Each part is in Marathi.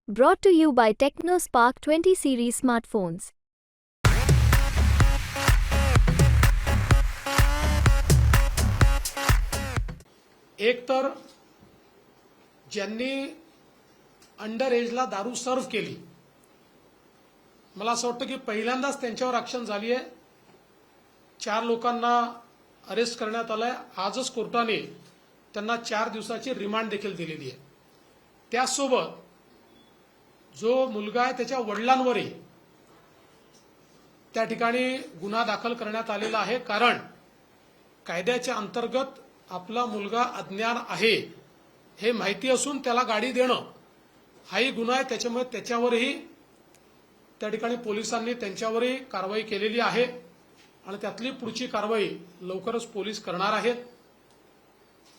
Brought to you by TechnoSpark 20 series smartphones. एक तर ज्यांनी अंडर एजला दारू सर्व्ह केली, मला असं वाटतं की पहिल्यांदाच त्यांच्यावर ॲक्शन झाली आहे. 4 लोकांना अरेस्ट करण्यात आलंय. आजच कोर्टाने त्यांना 4 दिवसाची रिमांड देखील दिलेली आहे. त्यासोबत जो मुलगा आहे त्याच्या वडिलांवरही त्या ठिकाणी गुन्हा दाखल करण्यात आलेला आहे. कारण कायद्याच्या अंतर्गत आपला मुलगा अज्ञान आहे हे माहिती असून त्याला गाडी देणं हाही गुन्हा आहे. त्याच्यामुळे त्याच्यावरही त्या ठिकाणी पोलिसांनी त्यांच्यावरही कारवाई केलेली आहे आणि त्यातली पुढची कारवाई लवकरच पोलीस करणार आहेत.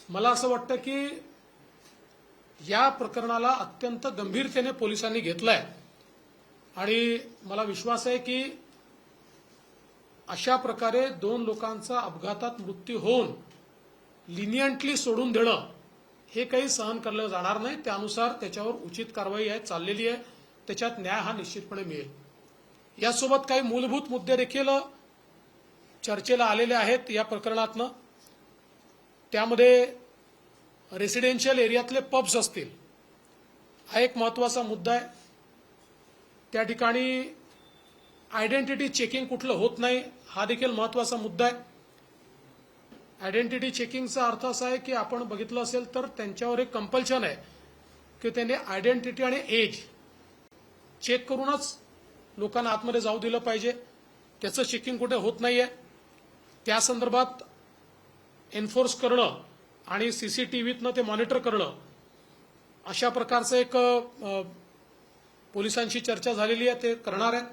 मला असं वाटतं की या प्रकरणाला अत्यंत गंभीरतेने पोलिसांनी घेतलंय आणि मला विश्वास आहे की अशा प्रकारे 2 लोकांचा अपघातात मृत्यू होऊन लिनियंटली सोडून देणं हे काही सहन केलं जाणार नाही. त्यानुसार त्याच्यावर उचित कारवाई आहे चाललेली आहे. त्याच्यात न्याय हा निश्चितपणे मिळेल. यासोबत काही मूलभूत मुद्दे देखील चर्चेला आलेले आहेत या प्रकरणातनं. त्यामध्ये रेसिडेन्शियल एरियातले पब्स असतील हा एक महत्त्वाचा मुद्दा आहे. त्या ठिकाणी आयडेंटिटी चेकिंग कुठलं होत नाही हा देखील महत्त्वाचा मुद्दा आहे. आयडेंटिटी चेकिंगचा अर्थ असा आहे की आपण बघितलं असेल तर त्यांच्यावर एक कंपल्शन आहे की त्यांनी आयडेंटिटी आणि एज चेक करूनच लोकांना आतमध्ये जाऊ दिलं पाहिजे. त्याचं चेकिंग कुठे होत नाहीये. त्या संदर्भात एन्फोर्स करणं आणि सीसीटीव्हीतनं ते मॉनिटर करणं अशा प्रकारचं एक पोलिसांशी चर्चा झालेली आहे. ते करणार आहेत.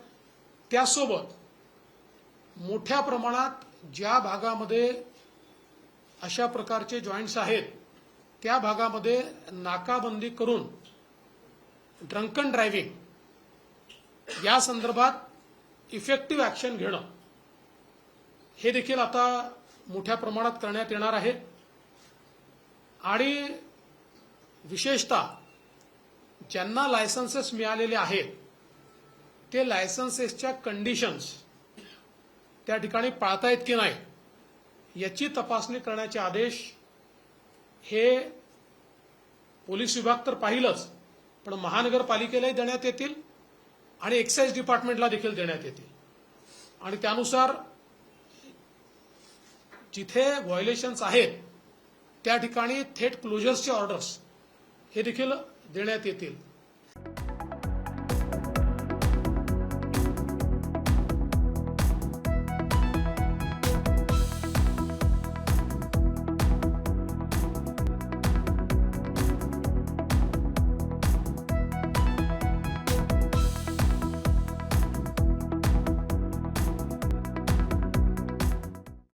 त्यासोबत मोठ्या प्रमाणात ज्या भागामध्ये अशा प्रकारचे जॉईंट्स आहेत त्या भागामध्ये नाकाबंदी करून ड्रंकन ड्रायव्हिंग या संदर्भात इफेक्टिव्ह ॲक्शन घेणं हे देखील आता मोठ्या प्रमाणात करण्यात येणार आहे. आणि विशेषतः ज्यांना लायसन्सेस मिळालेले आहेत ते लायसन्सेसच्या कंडिशन्स त्या ठिकाणी पाळतायत की नाही याची तपासणी करण्याचे आदेश हे पोलीस विभाग तर पाहिलंच पण महानगरपालिकेलाही देण्यात येतील आणि एक्साइज डिपार्टमेंटला देखील देण्यात येतील. आणि त्यानुसार जिथे व्हायोलेशन्स आहेत त्या ठिकाणी थेट क्लोजर्सचे ऑर्डर्स हे देखील देण्यात येतील.